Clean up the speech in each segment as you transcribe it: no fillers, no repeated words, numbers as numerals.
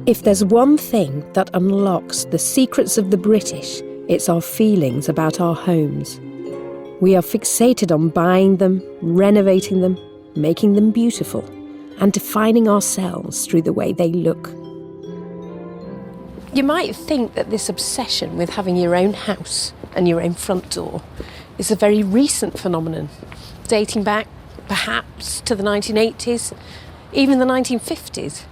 If there's one thing that unlocks the secrets of the British, it's our feelings about our homes. We are fixated on buying them, renovating them, making them beautiful, and defining ourselves through the way they look. You might think that this obsession with having your own house and your own front door is a very recent phenomenon, dating back perhaps to the 1980s, even the 1950s.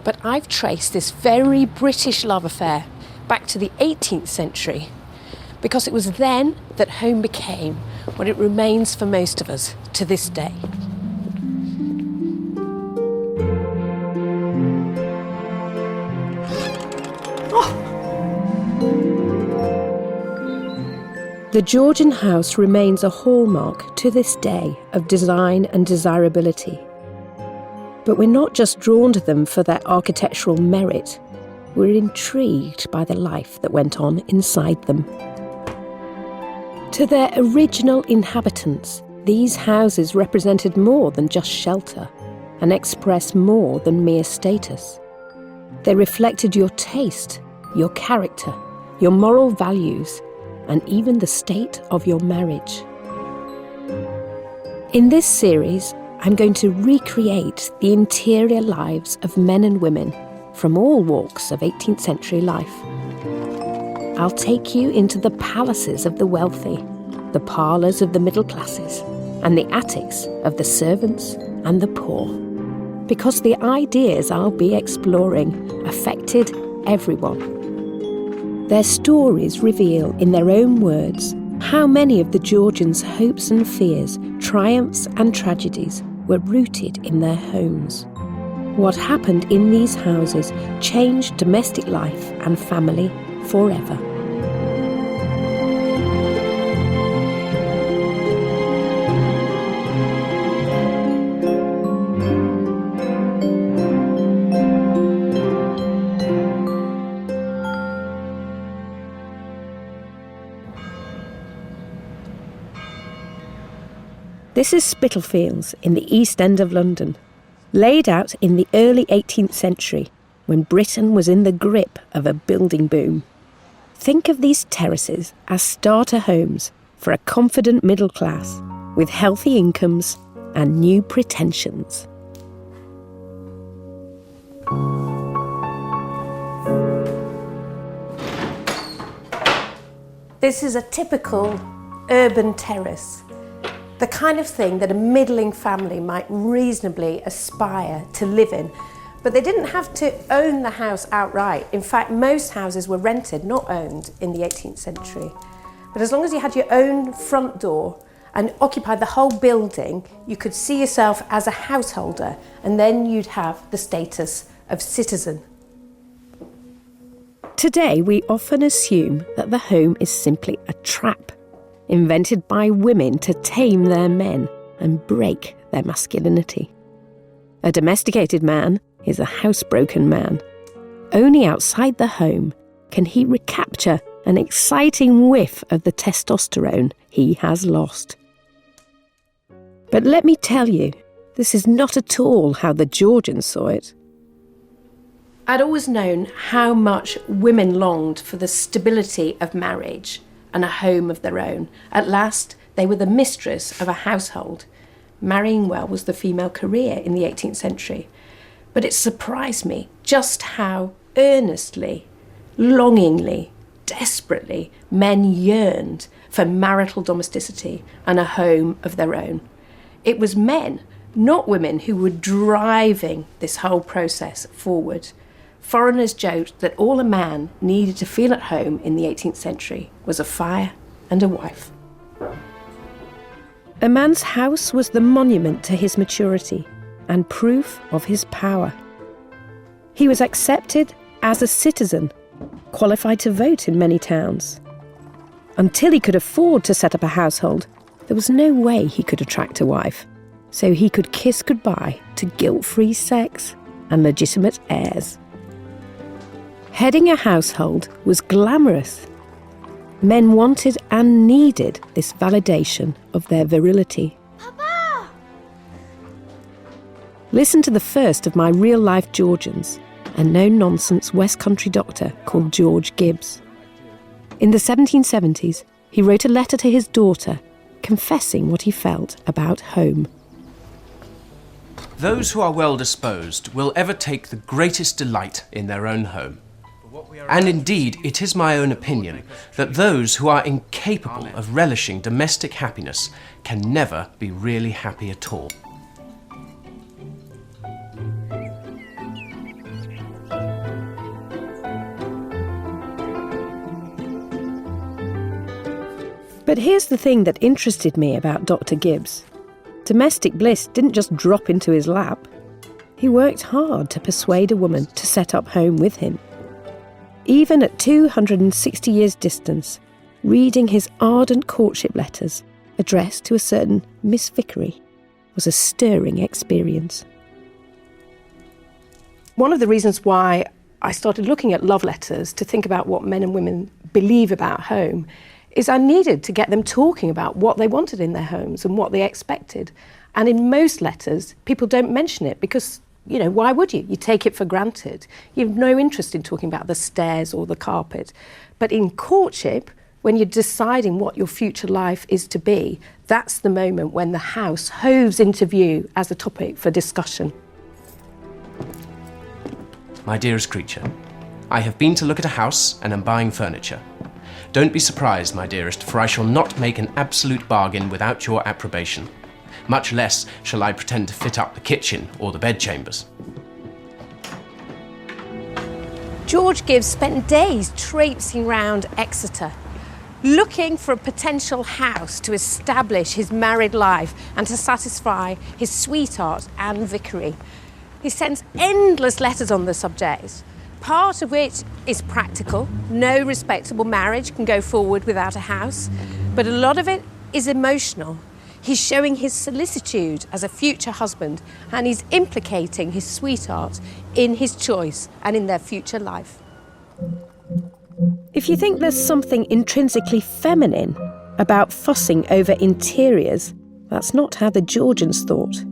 But I've traced this very British love affair back to the 18th century, because it was then that home became what it remains for most of us to this day. The Georgian house remains a hallmark to this day of design and desirability. But we're not just drawn to them for their architectural merit. We're intrigued by the life that went on inside them. To their original inhabitants, these houses represented more than just shelter and expressed more than mere status. They reflected your taste, your character, your moral values, and even the state of your marriage. In this series, I'm going to recreate the interior lives of men and women from all walks of 18th century life. I'll take you into the palaces of the wealthy, the parlours of the middle classes, and the attics of the servants and the poor. Because the ideas I'll be exploring affected everyone. Their stories reveal in their own words how many of the Georgians' hopes and fears, triumphs and tragedies were rooted in their homes. What happened in these houses changed domestic life and family forever. This is Spitalfields in the East End of London, laid out in the early 18th century when Britain was in the grip of a building boom. Think of these terraces as starter homes for a confident middle class with healthy incomes and new pretensions. This is a typical urban terrace. The kind of thing that a middling family might reasonably aspire to live in. But they didn't have to own the house outright. In fact, most houses were rented, not owned, in the 18th century. But as long as you had your own front door and occupied the whole building, you could see yourself as a householder, and then you'd have the status of citizen. Today, we often assume that the home is simply a trap, invented by women to tame their men and break their masculinity. A domesticated man is a housebroken man. Only outside the home can he recapture an exciting whiff of the testosterone he has lost. But let me tell you, this is not at all how the Georgians saw it. I'd always known how much women longed for the stability of marriage and a home of their own. At last, they were the mistress of a household. Marrying well was the female career in the 18th century. But it surprised me just how earnestly, longingly, desperately men yearned for marital domesticity and a home of their own. It was men, not women, who were driving this whole process forward. Foreigners joked that all a man needed to feel at home in the 18th century was a fire and a wife. A man's house was the monument to his maturity and proof of his power. He was accepted as a citizen, qualified to vote in many towns. Until he could afford to set up a household, there was no way he could attract a wife, so he could kiss goodbye to guilt-free sex and legitimate heirs. Heading a household was glamorous. Men wanted and needed this validation of their virility. Papa! Listen to the first of my real-life Georgians. a no-nonsense West Country doctor called George Gibbs. In the 1770s, he wrote a letter to his daughter, confessing what he felt about home. Those who are well disposed will ever take the greatest delight in their own home. And indeed, it is my own opinion that those who are incapable of relishing domestic happiness can never be really happy at all. But here's the thing that interested me about Dr. Gibbs. Domestic bliss didn't just drop into his lap. He worked hard to persuade a woman to set up home with him. Even at 260 years' distance, reading his ardent courtship letters addressed to a certain Miss Vickery was a stirring experience. One of the reasons why I started looking at love letters to think about what men and women believe about home is I needed to get them talking about what they wanted in their homes and what they expected. And in most letters, people don't mention it because, you know, why would you? You take it for granted. You have no interest in talking about the stairs or the carpet. But in courtship, when you're deciding what your future life is to be, that's the moment when the house hoves into view as a topic for discussion. My dearest creature, I have been to look at a house and am buying furniture. Don't be surprised, my dearest, for I shall not make an absolute bargain without your approbation. Much less shall I pretend to fit up the kitchen or the bedchambers. George Gibbs spent days traipsing round Exeter, looking for a potential house to establish his married life and to satisfy his sweetheart, Anne Vickery. He sends endless letters on the subject, part of which is practical. No respectable marriage can go forward without a house, but a lot of it is emotional. He's showing his solicitude as a future husband, and he's implicating his sweetheart in his choice and in their future life. If you think there's something intrinsically feminine about fussing over interiors, that's not how the Georgians thought.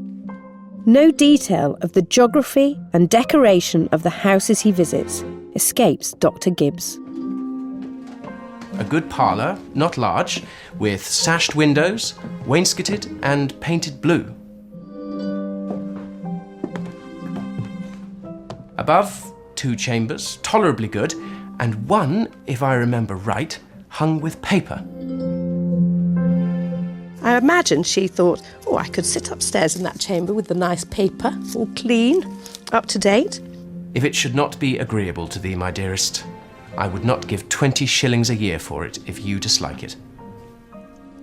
No detail of the geography and decoration of the houses he visits escapes Dr. Gibbs. A good parlour, not large, with sashed windows, wainscoted and painted blue. Above, 2 chambers, tolerably good, and one, if I remember right, hung with paper. I imagine she thought, oh, I could sit upstairs in that chamber with the nice paper, all clean, up to date. If it should not be agreeable to thee, my dearest, I would not give 20 shillings a year for it if you dislike it.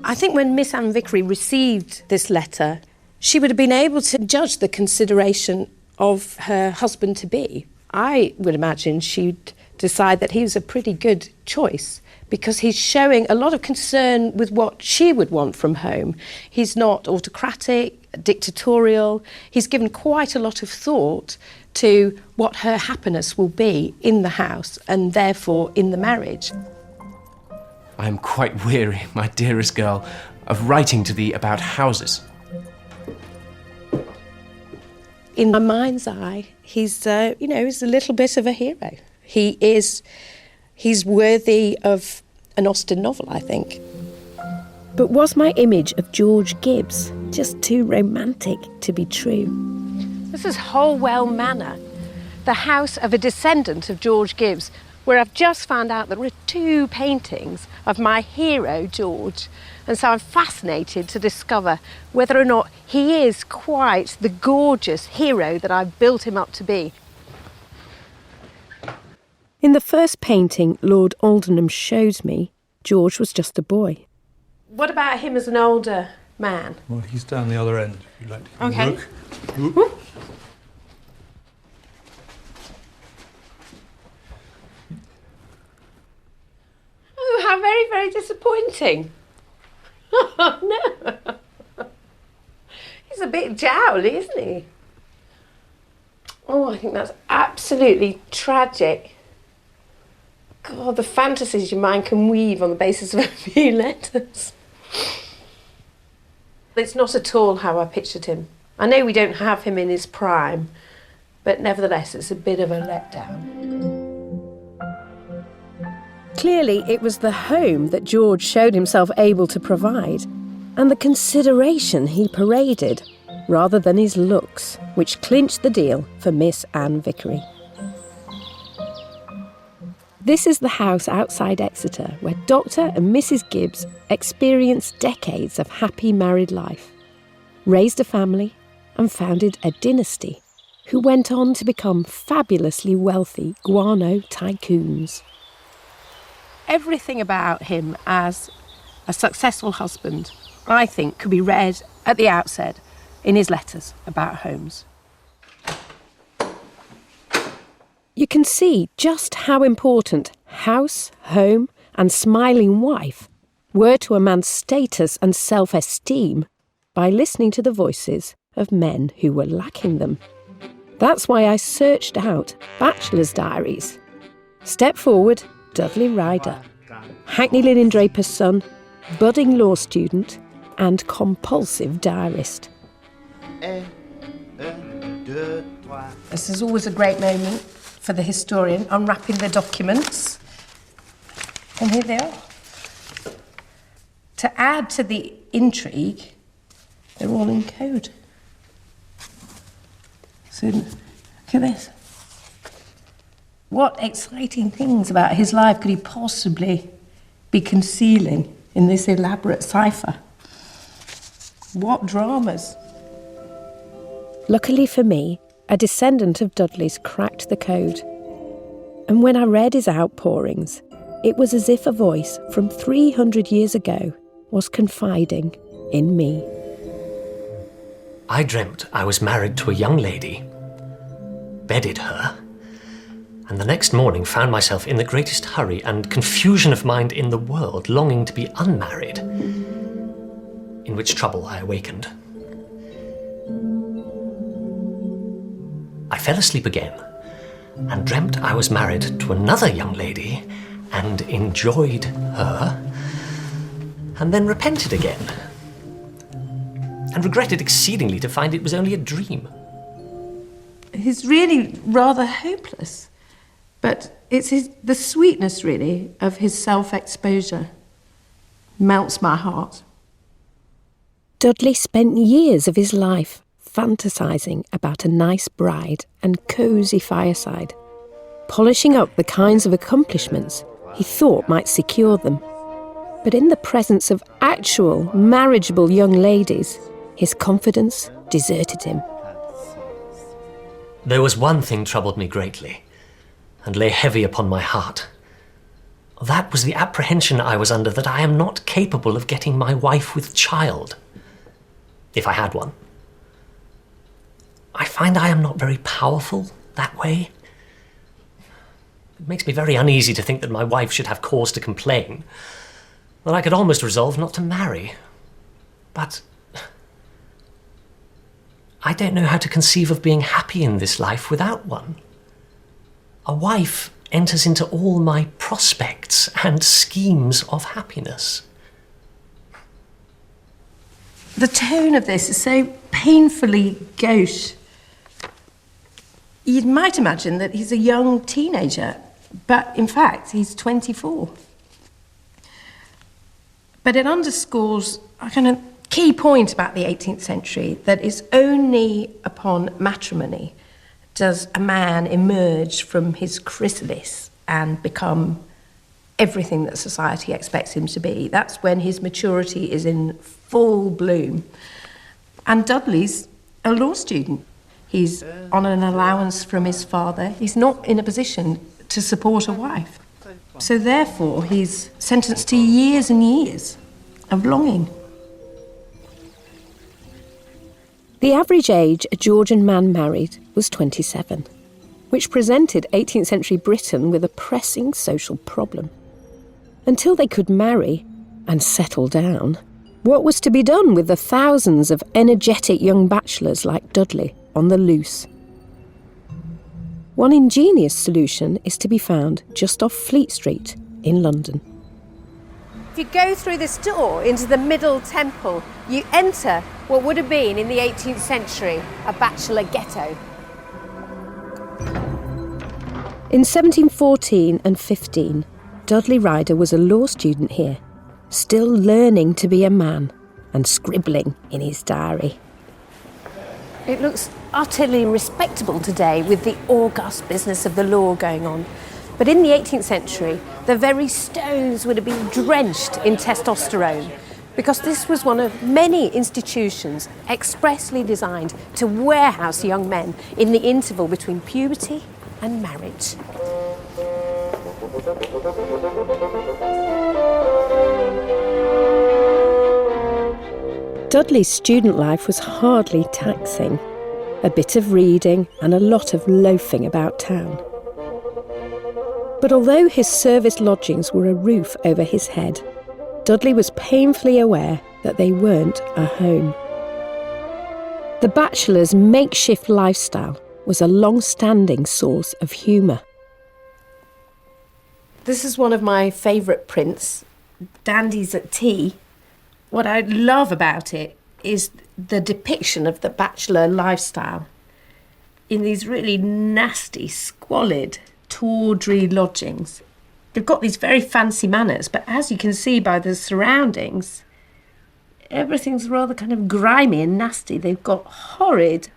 I think when Miss Anne Vickery received this letter, she would have been able to judge the consideration of her husband-to-be. I would imagine she'd decide that he was a pretty good choice because he's showing a lot of concern with what she would want from home. He's not autocratic, dictatorial. He's given quite a lot of thought to what her happiness will be in the house and therefore in the marriage. I am quite weary, my dearest girl, of writing to thee about houses. In my mind's eye, he's a little bit of a hero. He's worthy of an Austen novel, I think. But was my image of George Gibbs just too romantic to be true? This is Holwell Manor, the house of a descendant of George Gibbs, where I've just found out there are 2 paintings of my hero, George. And so I'm fascinated to discover whether or not he is quite the gorgeous hero that I've built him up to be. In the first painting Lord Aldenham showed me, George was just a boy. What about him as an older man? Well, he's down the other end, if you'd like to have Okay. a look. Oh, how very, very disappointing. Oh, no. He's a bit jowly, isn't he? Oh, I think that's absolutely tragic. God, the fantasies your mind can weave on the basis of a few letters. It's not at all how I pictured him. I know we don't have him in his prime, but nevertheless it's a bit of a letdown. Clearly it was the home that George showed himself able to provide, and the consideration he paraded, rather than his looks, which clinched the deal for Miss Anne Vickery. This is the house outside Exeter where Dr. and Mrs. Gibbs experienced decades of happy married life, raised a family and founded a dynasty who went on to become fabulously wealthy guano tycoons. Everything about him as a successful husband, I think, could be read at the outset in his letters about homes. You can see just how important house, home and smiling wife were to a man's status and self-esteem by listening to the voices of men who were lacking them. That's why I searched out bachelor's diaries. Step forward, Dudley Ryder, Hackney linen draper's son, budding law student and compulsive diarist. This is always a great moment for the historian, unwrapping the documents. And here they are. To add to the intrigue, they're all in code. So, look at this. What exciting things about his life could he possibly be concealing in this elaborate cipher? What dramas? Luckily for me, a descendant of Dudley's cracked the code. And when I read his outpourings, it was as if a voice from 300 years ago was confiding in me. I dreamt I was married to a young lady, bedded her, and the next morning found myself in the greatest hurry and confusion of mind in the world, longing to be unmarried, in which trouble I awakened. I fell asleep again and dreamt I was married to another young lady and enjoyed her, and then repented again and regretted exceedingly to find it was only a dream. He's really rather hopeless, but it's the sweetness, really, of his self-exposure melts my heart. Dudley spent years of his life fantasising about a nice bride and cosy fireside, polishing up the kinds of accomplishments he thought might secure them. But in the presence of actual marriageable young ladies, his confidence deserted him. There was one thing troubled me greatly, and lay heavy upon my heart. That was the apprehension I was under that I am not capable of getting my wife with child, if I had one. I find I am not very powerful that way. It makes me very uneasy to think that my wife should have cause to complain, that I could almost resolve not to marry. But I don't know how to conceive of being happy in this life without one. A wife enters into all my prospects and schemes of happiness. The tone of this is so painfully gauche. You might imagine that he's a young teenager, but in fact he's 24. But it underscores a kind of key point about the 18th century, that it's only upon matrimony does a man emerge from his chrysalis and become everything that society expects him to be. That's when his maturity is in full bloom. And Dudley's a law student. He's on an allowance from his father. He's not in a position to support a wife. So therefore, he's sentenced to years and years of longing. The average age a Georgian man married was 27, which presented 18th century Britain with a pressing social problem. Until they could marry and settle down, what was to be done with the thousands of energetic young bachelors like Dudley on the loose? One ingenious solution is to be found just off Fleet Street in London. If you go through this door into the Middle Temple, you enter what would have been, in the 18th century, a bachelor ghetto. In 1714 and 15, Dudley Ryder was a law student here, still learning to be a man and scribbling in his diary. It looks utterly respectable today with the august business of the law going on. But in the 18th century, the very stones would have been drenched in testosterone because this was one of many institutions expressly designed to warehouse young men in the interval between puberty and marriage. Dudley's student life was hardly taxing. A bit of reading and a lot of loafing about town. But although his service lodgings were a roof over his head, Dudley was painfully aware that they weren't a home. The bachelor's makeshift lifestyle was a long-standing source of humour. This is one of my favourite prints, Dandies at Tea. What I love about it is the depiction of the bachelor lifestyle in these really nasty, squalid, tawdry lodgings. They've got these very fancy manners, but as you can see by the surroundings, everything's rather kind of grimy and nasty. They've got horrid,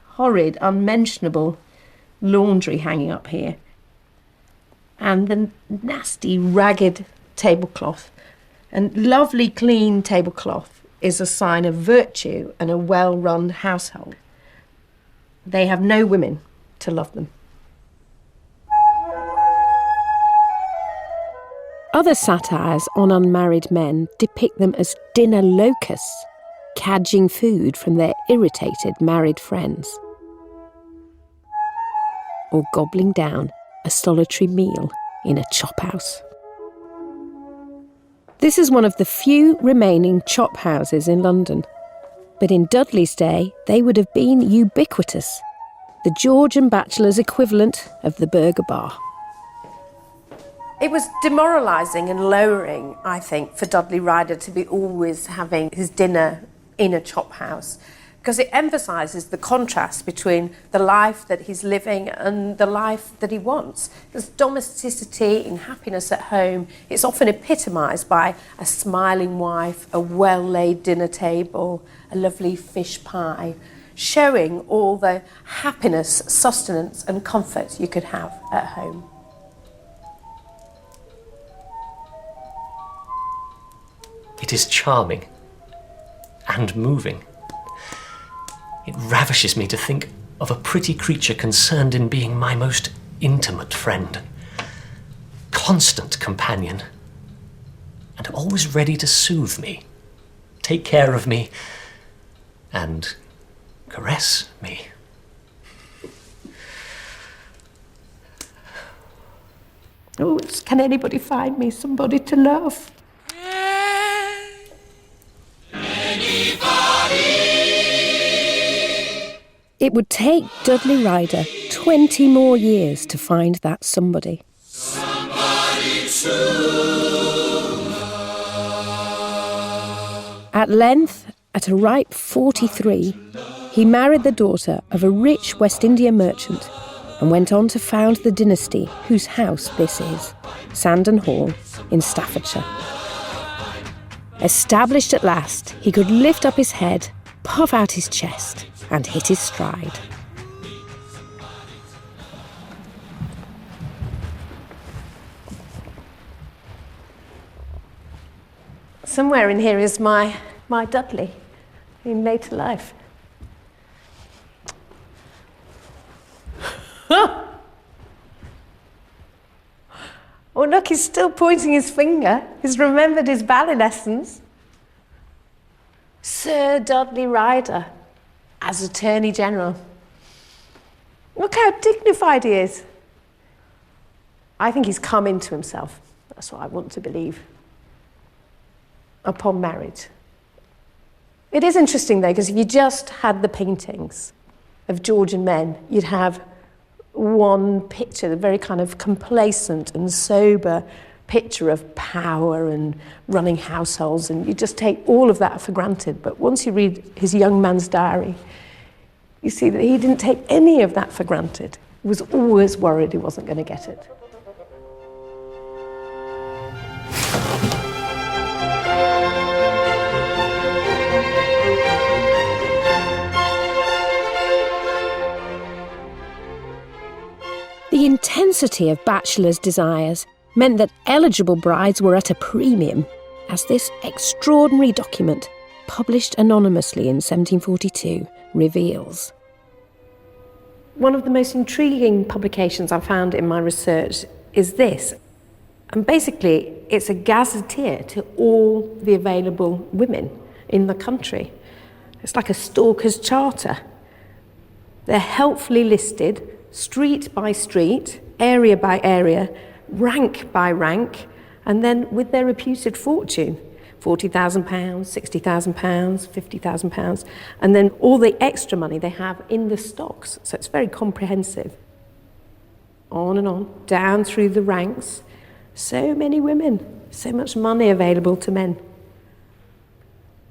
unmentionable laundry hanging up here. And the nasty, ragged tablecloth. And lovely, clean tablecloth is a sign of virtue and a well-run household. They have no women to love them. Other satires on unmarried men depict them as dinner locusts, cadging food from their irritated married friends, or gobbling down a solitary meal in a chop house. This is one of the few remaining chop houses in London. But in Dudley's day, they would have been ubiquitous, the Georgian bachelor's equivalent of the burger bar. It was demoralising and lowering, I think, for Dudley Ryder to be always having his dinner in a chop house, because it emphasises the contrast between the life that he's living and the life that he wants. There's domesticity and happiness at home. It's often epitomised by a smiling wife, a well-laid dinner table, a lovely fish pie, showing all the happiness, sustenance and comfort you could have at home. It is charming and moving. It ravishes me to think of a pretty creature concerned in being my most intimate friend, constant companion, and always ready to soothe me, take care of me, and caress me. Oh, can anybody find me somebody to love? It would take Dudley Ryder 20 more years to find that somebody. At length, at a ripe 43, he married the daughter of a rich West India merchant and went on to found the dynasty whose house this is, Sandon Hall in Staffordshire. Established at last, he could lift up his head, puff out his chest and hit his stride. Somewhere in here is my Dudley in later life. Oh, look, he's still pointing his finger. He's remembered his ballet lessons. Sir Dudley Ryder, as Attorney General. Look how dignified he is. I think he's come into himself. That's what I want to believe. Upon marriage. It is interesting, though, because if you just had the paintings of Georgian men, you'd have one picture, the very kind of complacent and sober picture of power and running households, and you just take all of that for granted. But once you read his young man's diary, you see that he didn't take any of that for granted. He was always worried he wasn't going to get it. The intensity of bachelors' desires meant that eligible brides were at a premium, as this extraordinary document, published anonymously in 1742, reveals. One of the most intriguing publications I found in my research is this. And basically, it's a gazetteer to all the available women in the country. It's like a stalker's charter. They're helpfully listed, street by street, area by area, rank by rank, and then with their reputed fortune. £40,000, £60,000, £50,000, and then all the extra money they have in the stocks. So it's very comprehensive. On and on, down through the ranks. So many women, so much money available to men.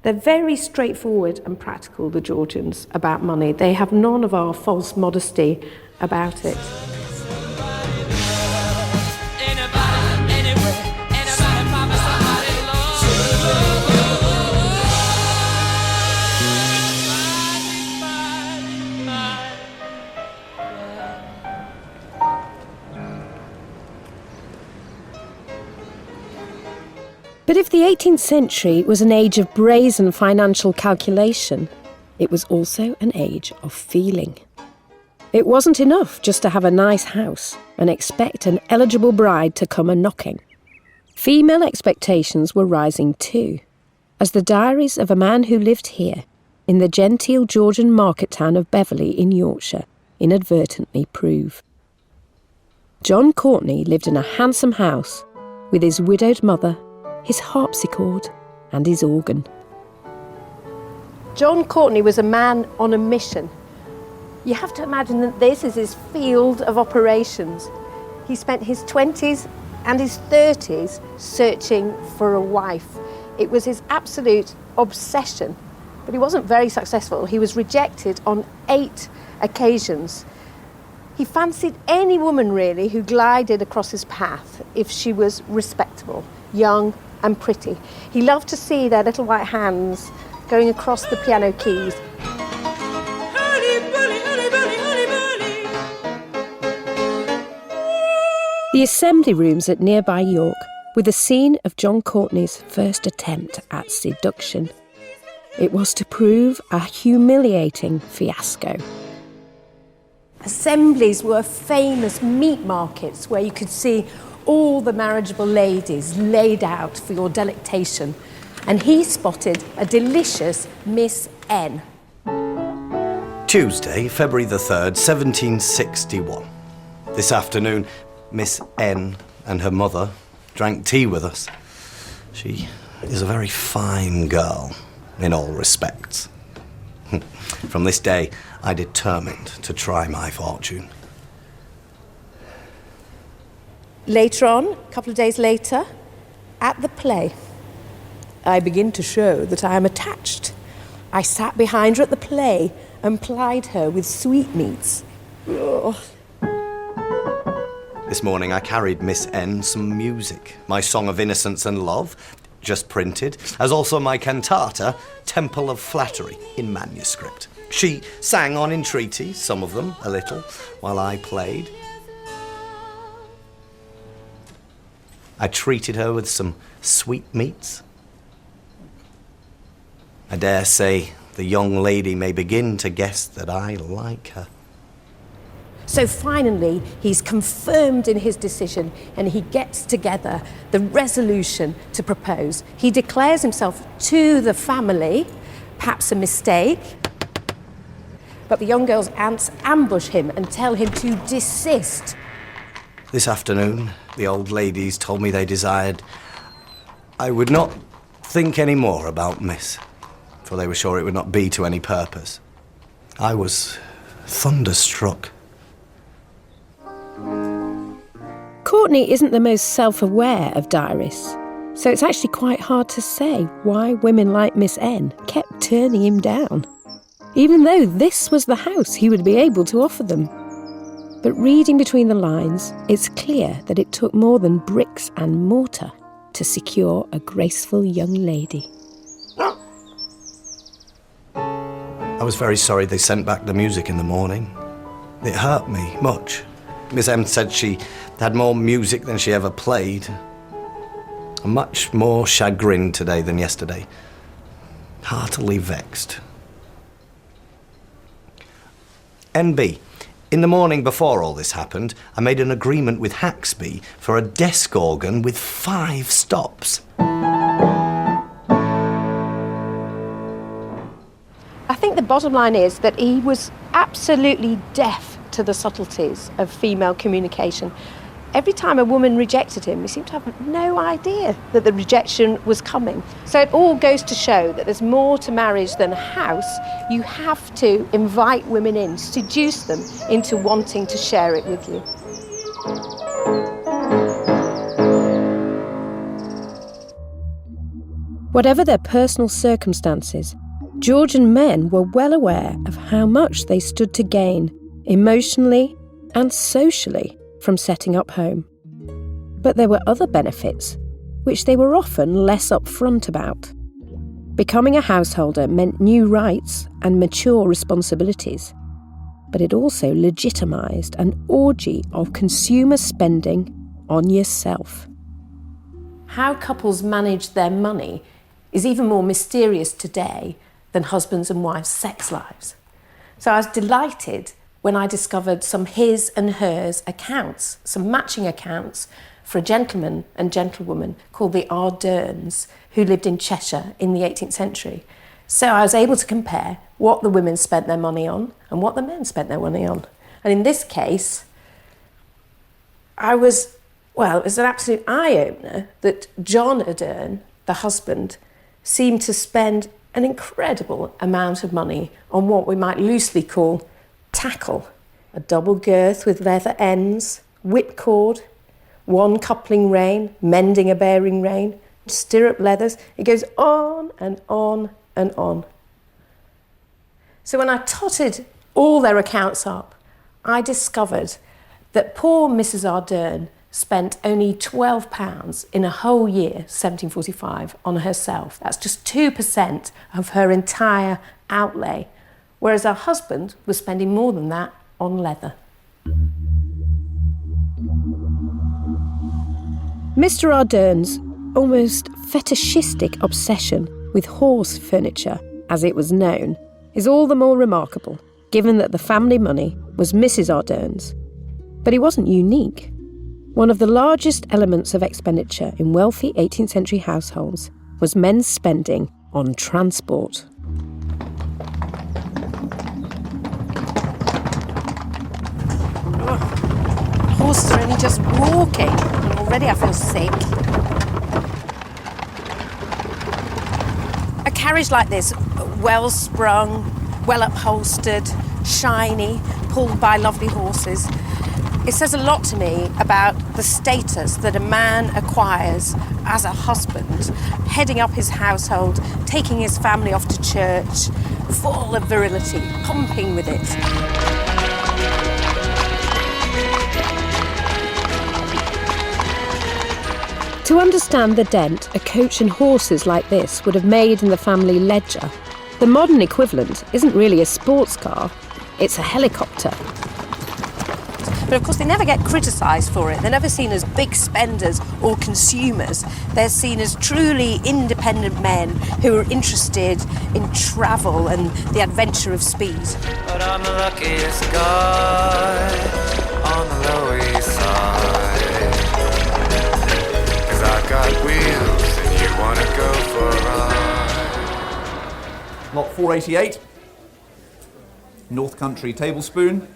They're very straightforward and practical, the Georgians, about money. They have none of our false modesty about it. But if the 18th century was an age of brazen financial calculation, it was also an age of feeling. It wasn't enough just to have a nice house and expect an eligible bride to come a-knocking. Female expectations were rising too, as the diaries of a man who lived here, in the genteel Georgian market town of Beverley in Yorkshire, inadvertently prove. John Courtney lived in a handsome house with his widowed mother, his harpsichord and his organ. John Courtney was a man on a mission. You have to imagine that this is his field of operations. He spent his 20s and his 30s searching for a wife. It was his absolute obsession, but he wasn't very successful. He was rejected on 8 occasions. He fancied any woman, really, who glided across his path if she was respectable, young and pretty. He loved to see their little white hands going across the piano keys. The assembly rooms at nearby York were the scene of John Courtney's first attempt at seduction. It was to prove a humiliating fiasco. Assemblies were famous meat markets where you could see all the marriageable ladies laid out for your delectation, and he spotted a delicious Miss N. Tuesday, February the 3rd, 1761. This afternoon, Miss N and her mother drank tea with us. She is a very fine girl in all respects. From this day, I determined to try my fortune. Later on, a couple of days later, at the play, I begin to show that I am attached. I sat behind her at the play and plied her with sweetmeats. Oh. This morning I carried Miss N some music, my Song of Innocence and Love, just printed, as also my cantata, Temple of Flattery, in manuscript. She sang on entreaty, some of them, a little, while I played. I treated her with some sweetmeats. I dare say the young lady may begin to guess that I like her. So finally, he's confirmed in his decision and he gets together the resolution to propose. He declares himself to the family, perhaps a mistake, but the young girl's aunts ambush him and tell him to desist. This afternoon, the old ladies told me they desired I would not think any more about Miss, for they were sure it would not be to any purpose. I was thunderstruck. Courtney isn't the most self-aware of diarists, so it's actually quite hard to say why women like Miss N kept turning him down, even though this was the house he would be able to offer them. But reading between the lines, it's clear that it took more than bricks and mortar to secure a graceful young lady. I was very sorry they sent back the music in the morning. It hurt me much. Miss M said she had more music than she ever played. I'm much more chagrined today than yesterday. Heartily vexed. NB. In the morning before all this happened, I made an agreement with Haxby for a desk organ with 5 stops. I think the bottom line is that he was absolutely deaf to the subtleties of female communication. Every time a woman rejected him, he seemed to have no idea that the rejection was coming. So it all goes to show that there's more to marriage than a house. You have to invite women in, seduce them into wanting to share it with you. Whatever their personal circumstances, Georgian men were well aware of how much they stood to gain, emotionally and socially, from setting up home. But there were other benefits, which they were often less upfront about. Becoming a householder meant new rights and mature responsibilities, but it also legitimised an orgy of consumer spending on yourself. How couples manage their money is even more mysterious today than husbands and wives' sex lives. So I was delighted when I discovered some his and hers accounts, some matching accounts for a gentleman and gentlewoman called the Arderns, who lived in Cheshire in the 18th century. So I was able to compare what the women spent their money on and what the men spent their money on. And in this case, it was an absolute eye-opener that John Ardern, the husband, seemed to spend an incredible amount of money on what we might loosely call tackle: a double girth with leather ends, whipcord, 1 coupling rein, mending a bearing rein, stirrup leathers. It goes on and on and on. So when I totted all their accounts up, I discovered that poor Mrs. Ardern spent only £12 in a whole year, 1745, on herself. That's just 2% of her entire outlay, whereas her husband was spending more than that on leather. Mr. Ardern's almost fetishistic obsession with horse furniture, as it was known, is all the more remarkable, given that the family money was Mrs. Ardern's. But he wasn't unique. One of the largest elements of expenditure in wealthy 18th century households was men's spending on transport. Horses are only just walking, and already I feel sick. A carriage like this, well sprung, well upholstered, shiny, pulled by lovely horses, it says a lot to me about the status that a man acquires as a husband, heading up his household, taking his family off to church, full of virility, pumping with it. To understand the dent a coach and horses like this would have made in the family ledger, the modern equivalent isn't really a sports car, it's a helicopter. But of course they never get criticised for it. They're never seen as big spenders or consumers. They're seen as truly independent men who are interested in travel and the adventure of speed. But I'm the luckiest guy on the Lower East Side, 'cause I got wheels and you wanna go for a ride. Lot 488, North Country Tablespoon.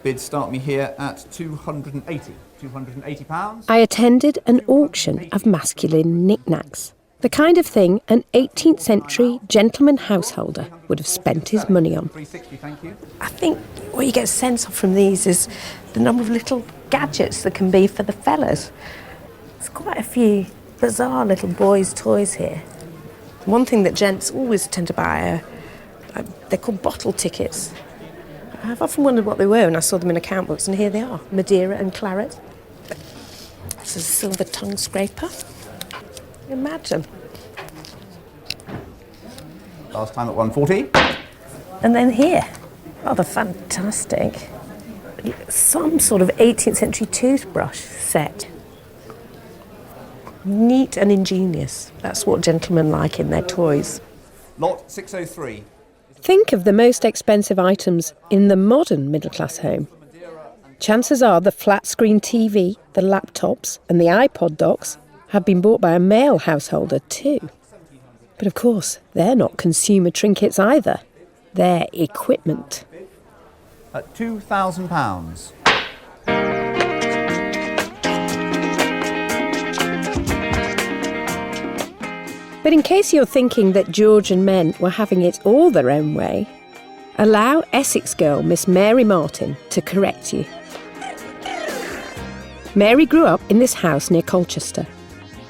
Bids start me here at £280. I attended an auction of masculine knickknacks, the kind of thing an 18th century gentleman householder would have spent his money on. £360, thank you. I think what you get a sense of from these is the number of little gadgets that can be for the fellas. There's quite a few bizarre little boys' toys here. One thing that gents always tend to buy are, they're called bottle tickets. I've often wondered what they were when I saw them in account books, and here they are, Madeira and claret. This is a silver tongue scraper. Imagine. Last time at 140. And then here, rather fantastic, some sort of 18th century toothbrush set. Neat and ingenious. That's what gentlemen like in their toys. Lot 603. Think of the most expensive items in the modern middle-class home. Chances are the flat-screen TV, the laptops and the iPod docks have been bought by a male householder too. But of course, they're not consumer trinkets either. They're equipment. At £2,000. But in case you're thinking that Georgian men were having it all their own way, allow Essex girl Miss Mary Martin to correct you. Mary grew up in this house near Colchester.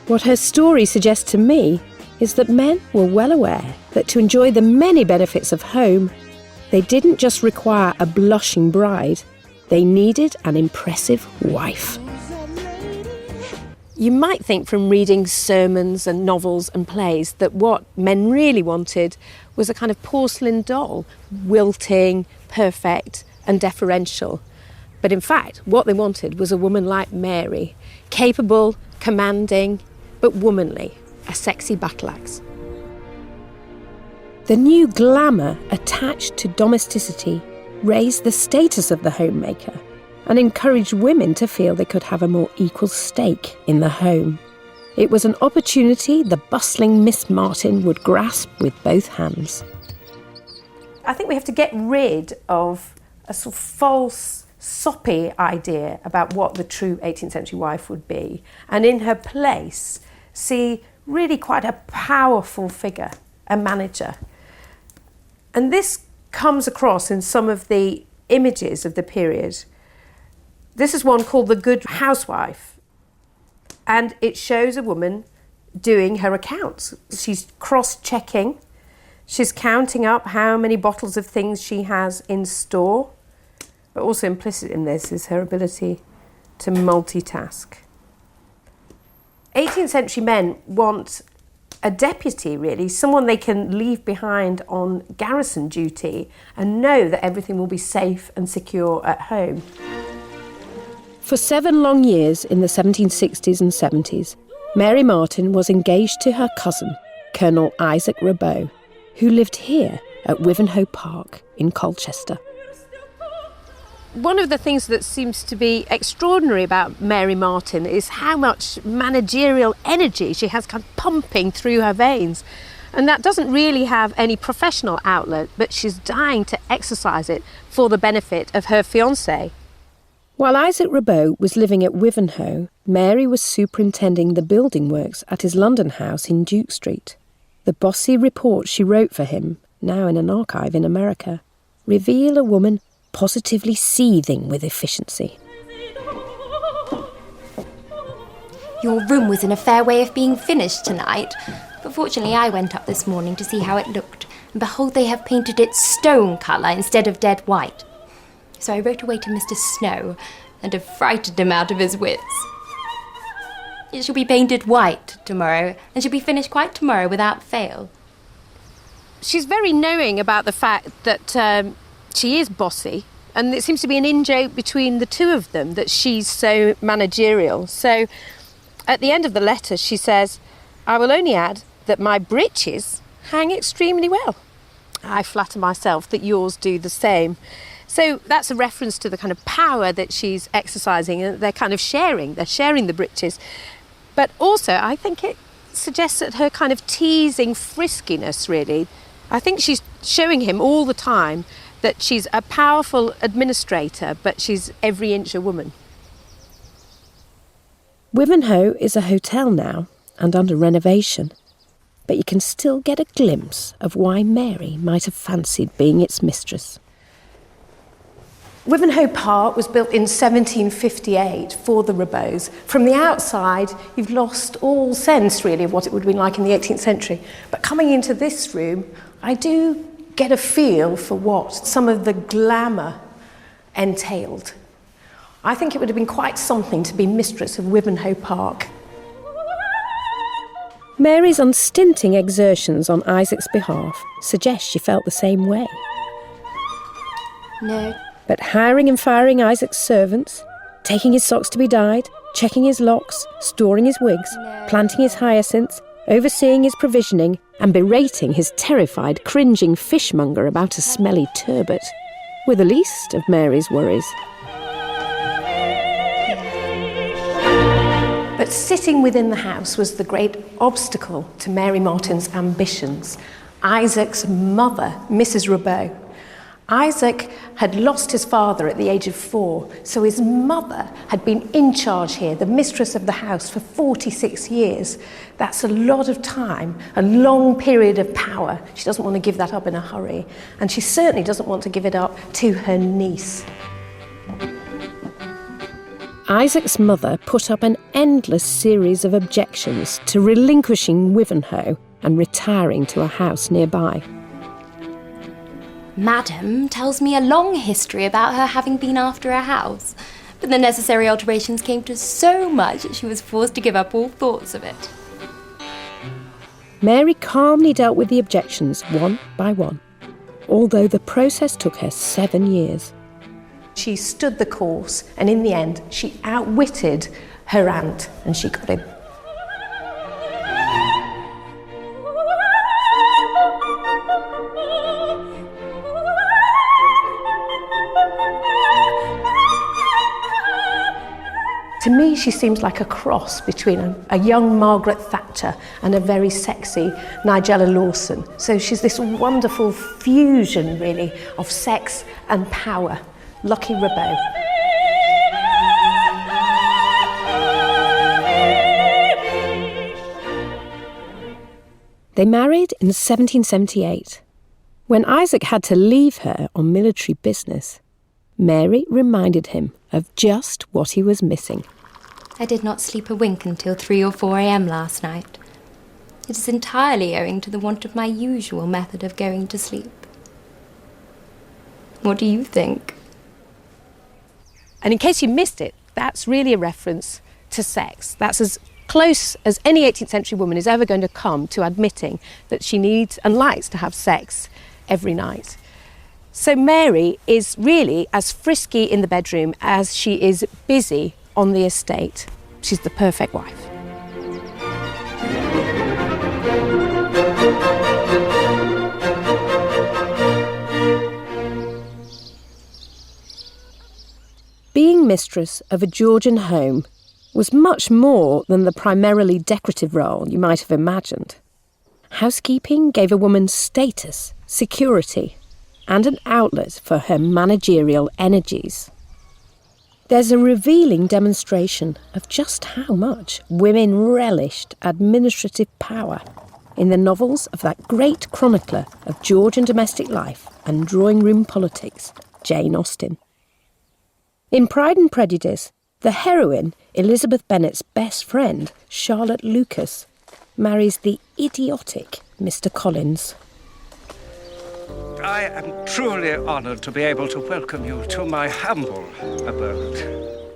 What her story suggests to me is that men were well aware that to enjoy the many benefits of home, they didn't just require a blushing bride, they needed an impressive wife. You might think from reading sermons and novels and plays that what men really wanted was a kind of porcelain doll, wilting, perfect and deferential. But in fact, what they wanted was a woman like Mary, capable, commanding, but womanly, a sexy battle axe. The new glamour attached to domesticity raised the status of the homemaker and encouraged women to feel they could have a more equal stake in the home. It was an opportunity the bustling Miss Martin would grasp with both hands. I think we have to get rid of a sort of false, soppy idea about what the true 18th century wife would be, and in her place see really quite a powerful figure, a manager. And this comes across in some of the images of the period. This is one called The Good Housewife, and it shows a woman doing her accounts. She's cross-checking, she's counting up how many bottles of things she has in store, but also implicit in this is her ability to multitask. 18th century men want a deputy, really, someone they can leave behind on garrison duty and know that everything will be safe and secure at home. For 7 long years in the 1760s and 70s, Mary Martin was engaged to her cousin, Colonel Isaac Rabot, who lived here at Wivenhoe Park in Colchester. One of the things that seems to be extraordinary about Mary Martin is how much managerial energy she has kind of pumping through her veins. And that doesn't really have any professional outlet, but she's dying to exercise it for the benefit of her fiancé. While Isaac Rabot was living at Wivenhoe, Mary was superintending the building works at his London house in Duke Street. The bossy reports she wrote for him, now in an archive in America, reveal a woman positively seething with efficiency. Your room was in a fair way of being finished tonight, but fortunately I went up this morning to see how it looked, and behold, they have painted it stone colour instead of dead white. So I wrote away to Mr. Snow and have frightened him out of his wits. It shall be painted white tomorrow, and shall be finished quite tomorrow without fail. She's very knowing about the fact that she is bossy, and it seems to be an in-joke between the two of them that she's so managerial. So at the end of the letter she says, "I will only add that my breeches hang extremely well. I flatter myself that yours do the same." So that's a reference to the kind of power that she's exercising, and they're kind of sharing. They're sharing the breeches. But also, I think it suggests that her kind of teasing friskiness, really, I think she's showing him all the time that she's a powerful administrator, but she's every inch a woman. Wivenhoe is a hotel now and under renovation, but you can still get a glimpse of why Mary might have fancied being its mistress. Wivenhoe Park was built in 1758 for the Rabots. From the outside, you've lost all sense, really, of what it would have been like in the 18th century. But coming into this room, I do get a feel for what some of the glamour entailed. I think it would have been quite something to be mistress of Wivenhoe Park. Mary's unstinting exertions on Isaac's behalf suggest she felt the same way. No, But hiring and firing Isaac's servants, taking his socks to be dyed, checking his locks, storing his wigs, planting his hyacinths, overseeing his provisioning, and berating his terrified, cringing fishmonger about a smelly turbot were the least of Mary's worries. But sitting within the house was the great obstacle to Mary Martin's ambitions. Isaac's mother, Mrs. Rabot. Isaac had lost his father at the age of 4, so his mother had been in charge here, the mistress of the house, for 46 years. That's a lot of time, a long period of power. She doesn't want to give that up in a hurry, and she certainly doesn't want to give it up to her niece. Isaac's mother put up an endless series of objections to relinquishing Wivenhoe and retiring to a house nearby. Madam tells me a long history about her having been after a house, but the necessary alterations came to so much that she was forced to give up all thoughts of it. Mary calmly dealt with the objections one by one, although the process took her 7 years. She stood the course, and in the end, she outwitted her aunt, and she got him. To me, she seems like a cross between a young Margaret Thatcher and a very sexy Nigella Lawson. So she's this wonderful fusion, really, of sex and power. Lucky Rabot. They married in 1778. When Isaac had to leave her on military business, Mary reminded him of just what he was missing. I did not sleep a wink until 3 or 4 a.m. last night. It is entirely owing to the want of my usual method of going to sleep. What do you think? And in case you missed it, that's really a reference to sex. That's as close as any 18th century woman is ever going to come to admitting that she needs and likes to have sex every night. So Mary is really as frisky in the bedroom as she is busy on the estate. She's the perfect wife. Being mistress of a Georgian home was much more than the primarily decorative role you might have imagined. Housekeeping gave a woman status, security, and an outlet for her managerial energies. There's a revealing demonstration of just how much women relished administrative power in the novels of that great chronicler of Georgian domestic life and drawing-room politics, Jane Austen. In Pride and Prejudice, the heroine, Elizabeth Bennet's best friend, Charlotte Lucas, marries the idiotic Mr. Collins. I am truly honoured to be able to welcome you to my humble abode.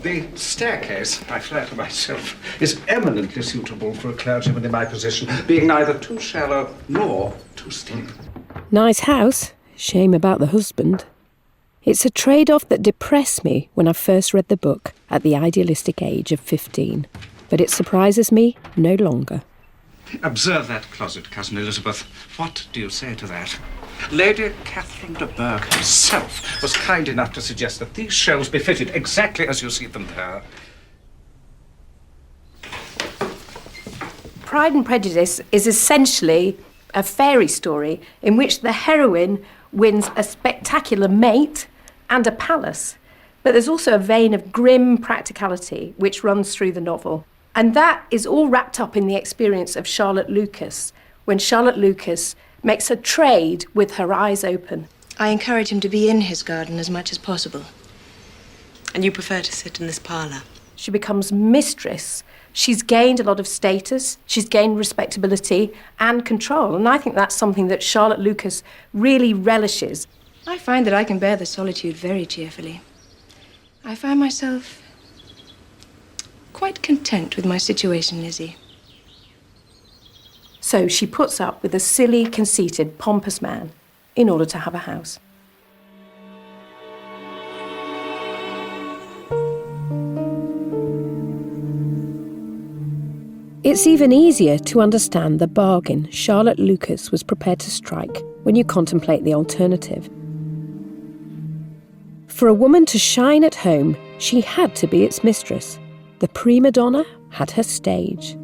The staircase, I flatter myself, is eminently suitable for a clergyman in my position, being neither too shallow nor too steep. Nice house, shame about the husband. It's a trade-off that depressed me when I first read the book at the idealistic age of 15, but it surprises me no longer. Observe that closet, Cousin Elizabeth. What do you say to that? Lady Catherine de Bourgh herself was kind enough to suggest that these shelves be fitted exactly as you see them there. Pride and Prejudice is essentially a fairy story in which the heroine wins a spectacular mate and a palace. But there's also a vein of grim practicality which runs through the novel. And that is all wrapped up in the experience of Charlotte Lucas, when Charlotte Lucas makes a trade with her eyes open. I encourage him to be in his garden as much as possible. And you prefer to sit in this parlour? She becomes mistress. She's gained a lot of status, she's gained respectability and control. And I think that's something that Charlotte Lucas really relishes. I find that I can bear the solitude very cheerfully. I find myself quite content with my situation, Lizzie. So she puts up with a silly, conceited, pompous man in order to have a house. It's even easier to understand the bargain Charlotte Lucas was prepared to strike when you contemplate the alternative. For a woman to shine at home, she had to be its mistress. The prima donna had her stage.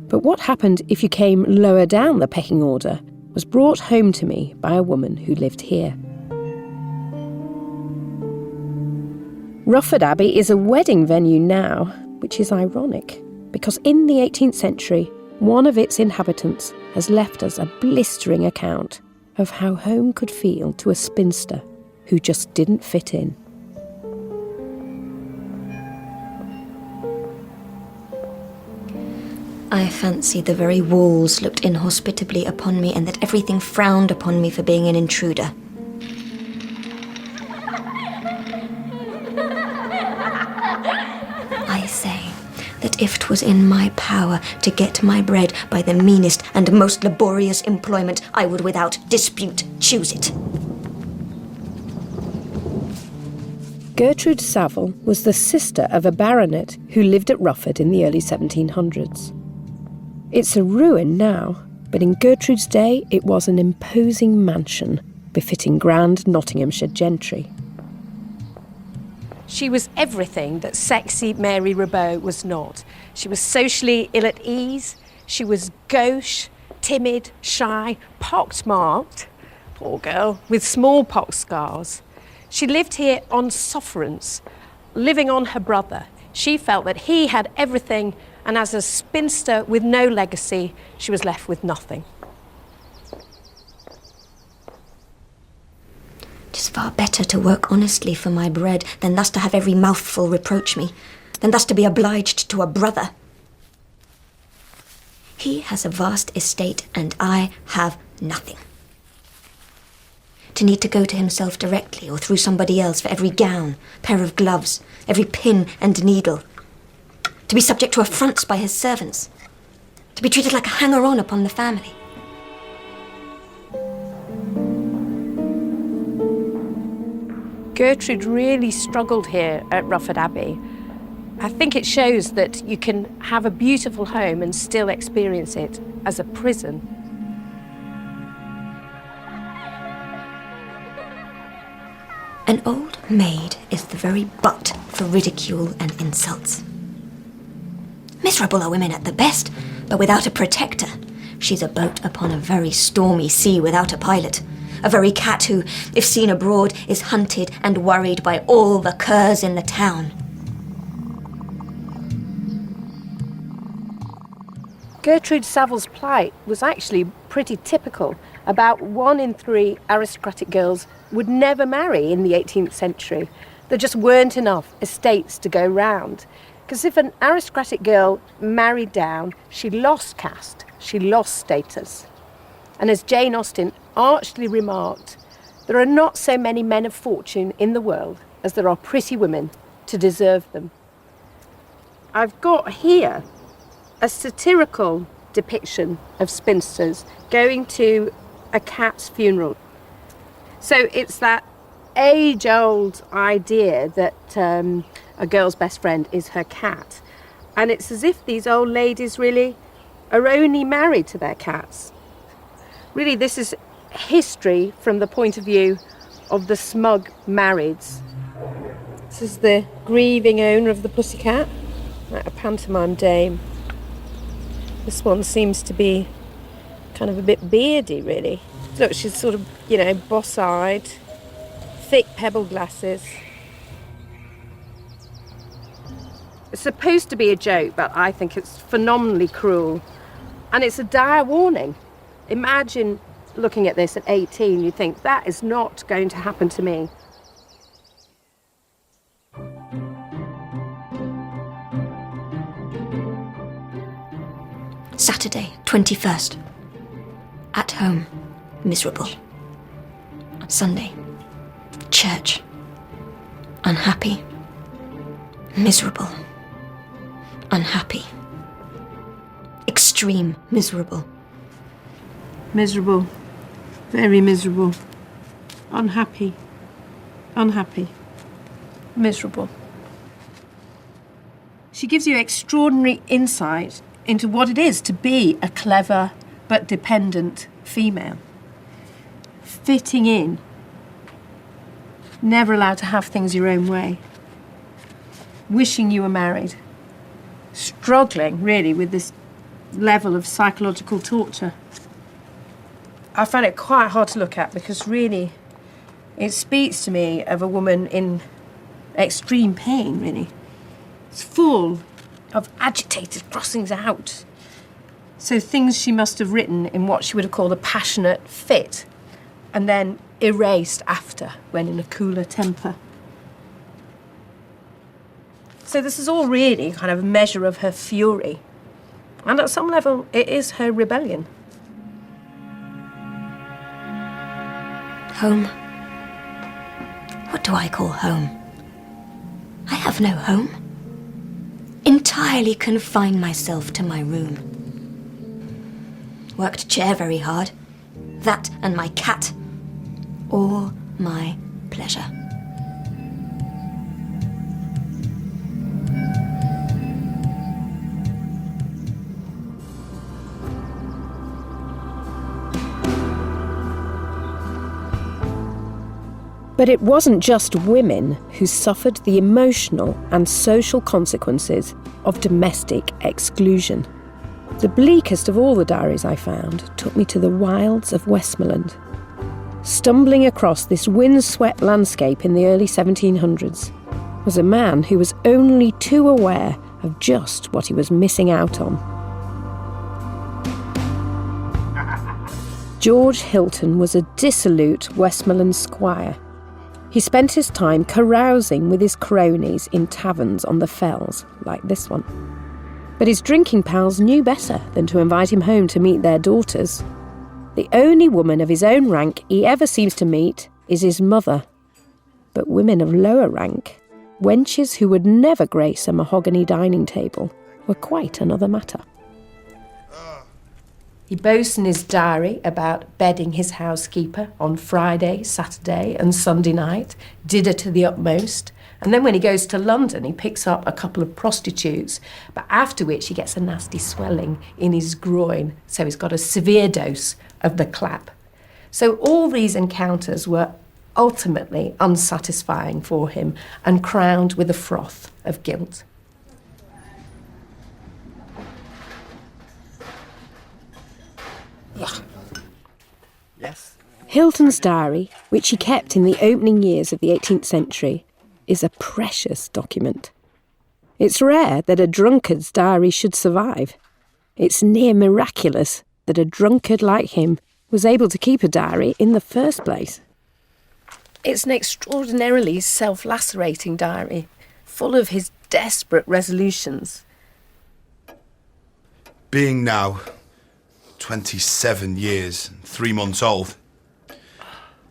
But what happened if you came lower down the pecking order was brought home to me by a woman who lived here. Rufford Abbey is a wedding venue now, which is ironic, because in the 18th century, one of its inhabitants has left us a blistering account of how home could feel to a spinster who just didn't fit in. I fancied the very walls looked inhospitably upon me and that everything frowned upon me for being an intruder. I say that if 'twas in my power to get my bread by the meanest and most laborious employment, I would without dispute choose it. Gertrude Savile was the sister of a baronet who lived at Rufford in the early 1700s. It's a ruin now, but in Gertrude's day it was an imposing mansion befitting grand Nottinghamshire gentry. She was everything that sexy Mary Rebeau was not. She was socially ill at ease, she was gauche, timid, shy, pox-marked, poor girl, with smallpox scars. She lived here on sufferance, living on her brother. She felt that he had everything, and as a spinster with no legacy, she was left with nothing. 'Tis far better to work honestly for my bread than thus to have every mouthful reproach me, than thus to be obliged to a brother. He has a vast estate and I have nothing. To need to go to himself directly or through somebody else for every gown, pair of gloves, every pin and needle. To be subject to affronts by his servants. To be treated like a hanger-on upon the family. Gertrude really struggled here at Rufford Abbey. I think it shows that you can have a beautiful home and still experience it as a prison. An old maid is the very butt for ridicule and insults. Miserable are women at the best, but without a protector. She's a boat upon a very stormy sea without a pilot. A very cat who, if seen abroad, is hunted and worried by all the curs in the town. Gertrude Savile's plight was actually pretty typical. About 1 in 3 aristocratic girls would never marry in the 18th century. There just weren't enough estates to go round. Because if an aristocratic girl married down, she lost caste, she lost status. And as Jane Austen archly remarked, there are not so many men of fortune in the world as there are pretty women to deserve them. I've got here a satirical depiction of spinsters going to a cat's funeral. So it's that age-old idea that a girl's best friend is her cat. And it's as if these old ladies really are only married to their cats. Really, this is history from the point of view of the smug marrieds. This is the grieving owner of the pussycat, like a pantomime dame. This one seems to be kind of a bit beardy, really. Look, she's sort of, boss-eyed, thick pebble glasses. It's supposed to be a joke, but I think it's phenomenally cruel. And it's a dire warning. Imagine looking at this at 18, you think, that is not going to happen to me. Saturday, 21st. At home, miserable. Sunday, church. Unhappy. Miserable. Unhappy. Extreme miserable. Miserable. Very miserable. Unhappy. Unhappy. Miserable. She gives you extraordinary insight into what it is to be a clever but dependent female. Fitting in. Never allowed to have things your own way. Wishing you were married. Struggling, really, with this level of psychological torture. I find it quite hard to look at because really it speaks to me of a woman in extreme pain, really. It's full of agitated crossings out. So things she must have written in what she would have called a passionate fit and then erased after when in a cooler temper. So this is all really kind of a measure of her fury. And at some level, it is her rebellion. Home. What do I call home? I have no home. Entirely confine myself to my room. Worked chair very hard. That and my cat. All my pleasure. But it wasn't just women who suffered the emotional and social consequences of domestic exclusion. The bleakest of all the diaries I found took me to the wilds of Westmoreland. Stumbling across this windswept landscape in the early 1700s was a man who was only too aware of just what he was missing out on. George Hilton was a dissolute Westmoreland squire. He spent his time carousing with his cronies in taverns on the fells, like this one. But his drinking pals knew better than to invite him home to meet their daughters. The only woman of his own rank he ever seems to meet is his mother. But women of lower rank, wenches who would never grace a mahogany dining table, were quite another matter. He boasts in his diary about bedding his housekeeper on Friday, Saturday and Sunday night, did her to the utmost. And then when he goes to London, he picks up a couple of prostitutes, but after which he gets a nasty swelling in his groin, so he's got a severe dose of the clap. So all these encounters were ultimately unsatisfying for him and crowned with the froth of guilt. Yes. Hilton's diary, which he kept in the opening years of the 18th century, is a precious document. It's rare that a drunkard's diary should survive. It's near miraculous that a drunkard like him was able to keep a diary in the first place. It's an extraordinarily self-lacerating diary, full of his desperate resolutions. Being now 27 years and 3 months old,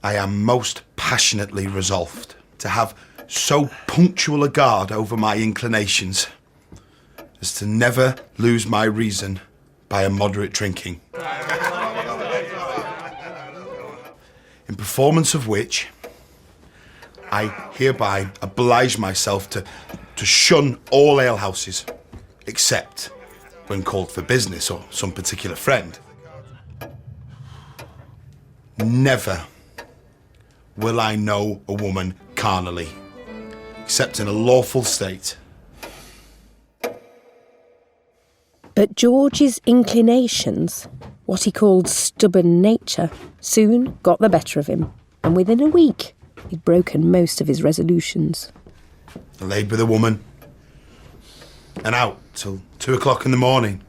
I am most passionately resolved to have so punctual a guard over my inclinations as to never lose my reason by a moderate drinking. In performance of which, I hereby oblige myself to shun all alehouses, except when called for business or some particular friend. Never will I know a woman carnally, except in a lawful state. But George's inclinations, what he called stubborn nature, soon got the better of him, and within a week he'd broken most of his resolutions. I laid with a woman and out till 2 o'clock in the morning.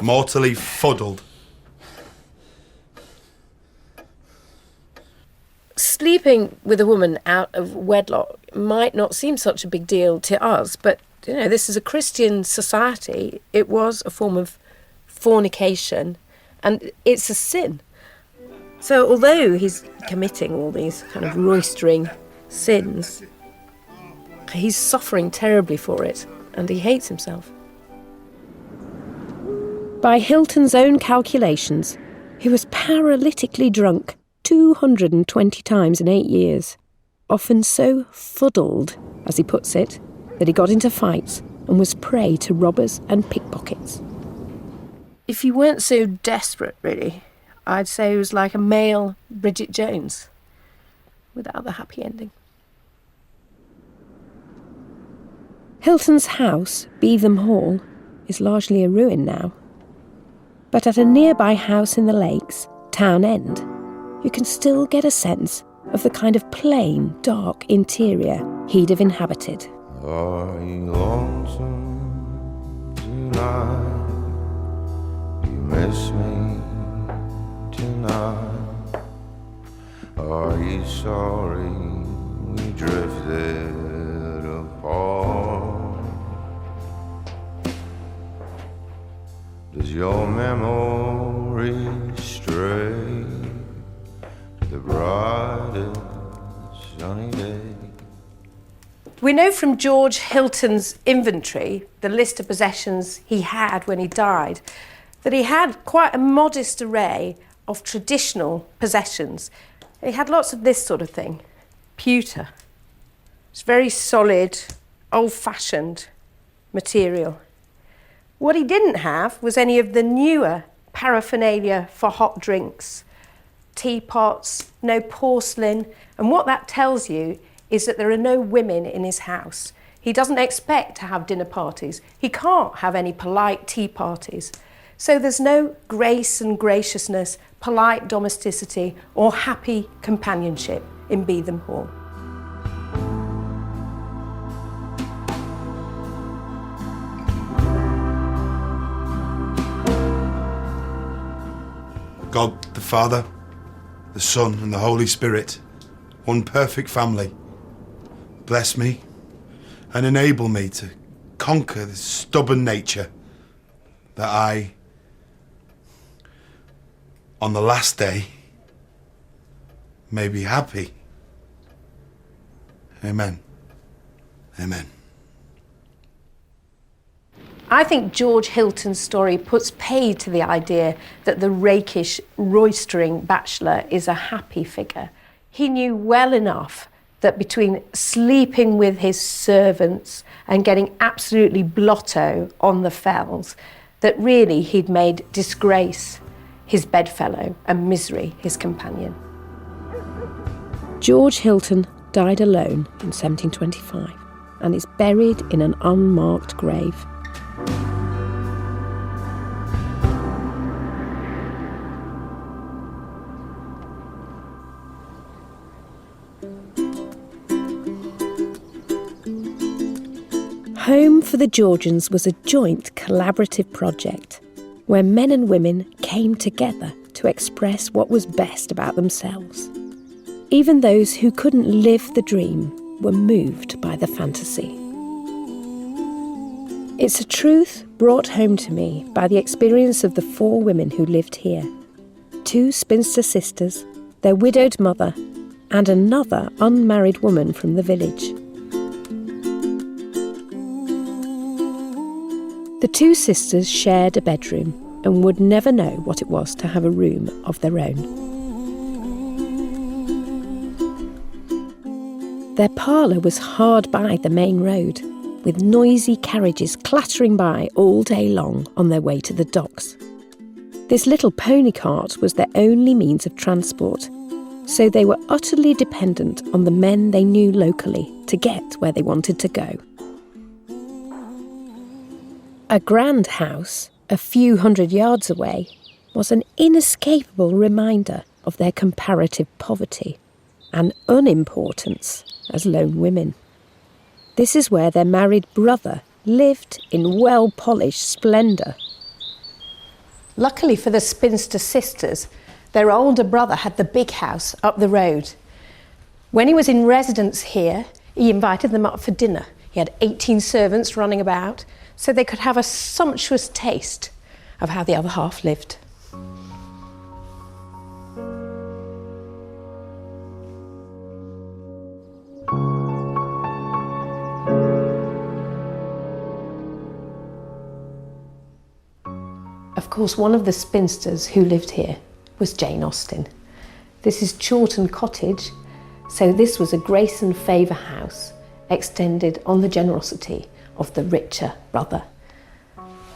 Mortally fuddled. Sleeping with a woman out of wedlock might not seem such a big deal to us, but, this is a Christian society. It was a form of fornication, and it's a sin. So although he's committing all these kind of roistering sins, he's suffering terribly for it, and he hates himself. By Hilton's own calculations, he was paralytically drunk 220 times in 8 years, often so fuddled, as he puts it, that he got into fights and was prey to robbers and pickpockets. If you weren't so desperate, really, I'd say he was like a male Bridget Jones, without the happy ending. Hilton's house, Beetham Hall, is largely a ruin now. But at a nearby house in the Lakes, Town End, you can still get a sense of the kind of plain, dark interior he'd have inhabited. Are you lonesome tonight? You miss me tonight? Are you sorry we drifted apart? Does your memory stray to the brightest sunny day? We know from George Hilton's inventory, the list of possessions he had when he died, that he had quite a modest array of traditional possessions. He had lots of this sort of thing. Pewter. It's very solid, old-fashioned material. What he didn't have was any of the newer paraphernalia for hot drinks, teapots, no porcelain, and what that tells you is that there are no women in his house. He doesn't expect to have dinner parties. He can't have any polite tea parties. So there's no grace and graciousness, polite domesticity, or happy companionship in Beetham Hall. God the Father, the Son and the Holy Spirit, one perfect family, bless me and enable me to conquer this stubborn nature, that I, on the last day, may be happy. Amen. Amen. I think George Hilton's story puts paid to the idea that the rakish, roistering bachelor is a happy figure. He knew well enough that between sleeping with his servants and getting absolutely blotto on the fells, that really he'd made disgrace his bedfellow and misery his companion. George Hilton died alone in 1725 and is buried in an unmarked grave. Home for the Georgians was a joint collaborative project where men and women came together to express what was best about themselves. Even those who couldn't live the dream were moved by the fantasy. It's a truth brought home to me by the experience of the 4 women who lived here. 2 spinster sisters, their widowed mother, and another unmarried woman from the village. The 2 sisters shared a bedroom and would never know what it was to have a room of their own. Their parlour was hard by the main road, with noisy carriages clattering by all day long on their way to the docks. This little pony cart was their only means of transport, so they were utterly dependent on the men they knew locally to get where they wanted to go. A grand house, a few hundred yards away, was an inescapable reminder of their comparative poverty and unimportance as lone women. This is where their married brother lived in well-polished splendour. Luckily for the spinster sisters, their older brother had the big house up the road. When he was in residence here, he invited them up for dinner. He had 18 servants running about, so they could have a sumptuous taste of how the other half lived. Of course, one of the spinsters who lived here was Jane Austen. This is Chawton Cottage, so this was a grace and favour house extended on the generosity of the richer brother.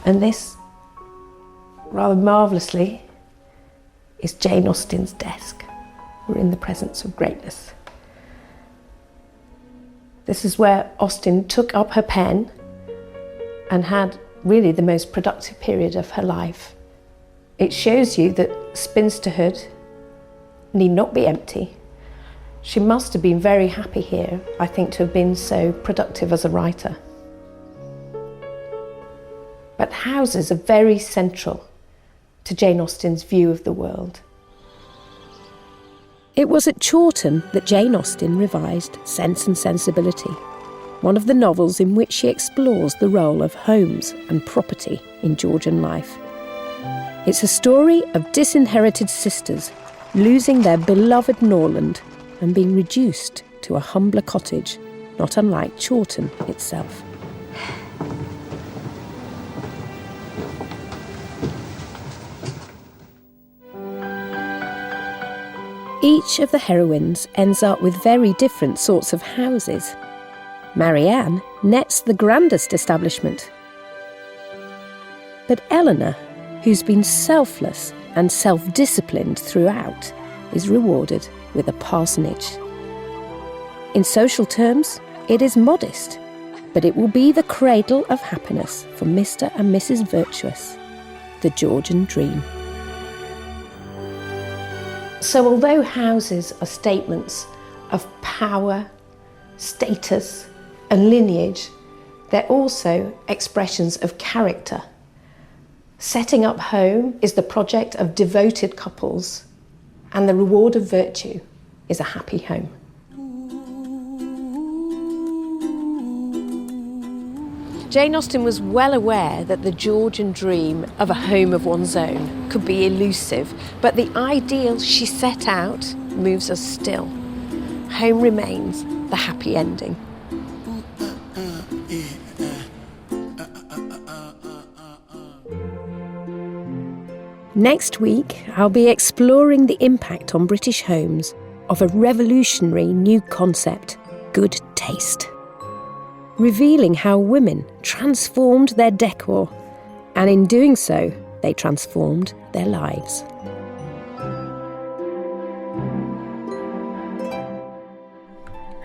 And this, rather marvellously, is Jane Austen's desk. We're in the presence of greatness. This is where Austen took up her pen and had really the most productive period of her life. It shows you that spinsterhood need not be empty. She must have been very happy here, I think, to have been so productive as a writer. But houses are very central to Jane Austen's view of the world. It was at Chawton that Jane Austen revised Sense and Sensibility, one of the novels in which she explores the role of homes and property in Georgian life. It's a story of disinherited sisters losing their beloved Norland and being reduced to a humbler cottage, not unlike Chawton itself. Each of the heroines ends up with very different sorts of houses. Marianne nets the grandest establishment. But Eleanor, who's been selfless and self-disciplined throughout, is rewarded with a parsonage. In social terms, it is modest, but it will be the cradle of happiness for Mr. and Mrs. Virtuous, the Georgian dream. So although houses are statements of power, status and lineage, they're also expressions of character. Setting up home is the project of devoted couples, and the reward of virtue is a happy home. Jane Austen was well aware that the Georgian dream of a home of one's own could be elusive, but the ideal she set out moves us still. Home remains the happy ending. Next week, I'll be exploring the impact on British homes of a revolutionary new concept, good taste. Revealing how women transformed their decor, and in doing so, they transformed their lives.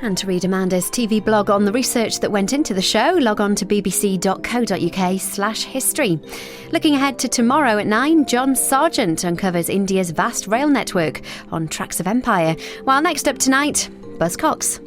And to read Amanda's TV blog on the research that went into the show, log on to bbc.co.uk/history. Looking ahead to tomorrow at 9, John Sargent uncovers India's vast rail network on Tracks of Empire. While next up tonight, Buzz Cox.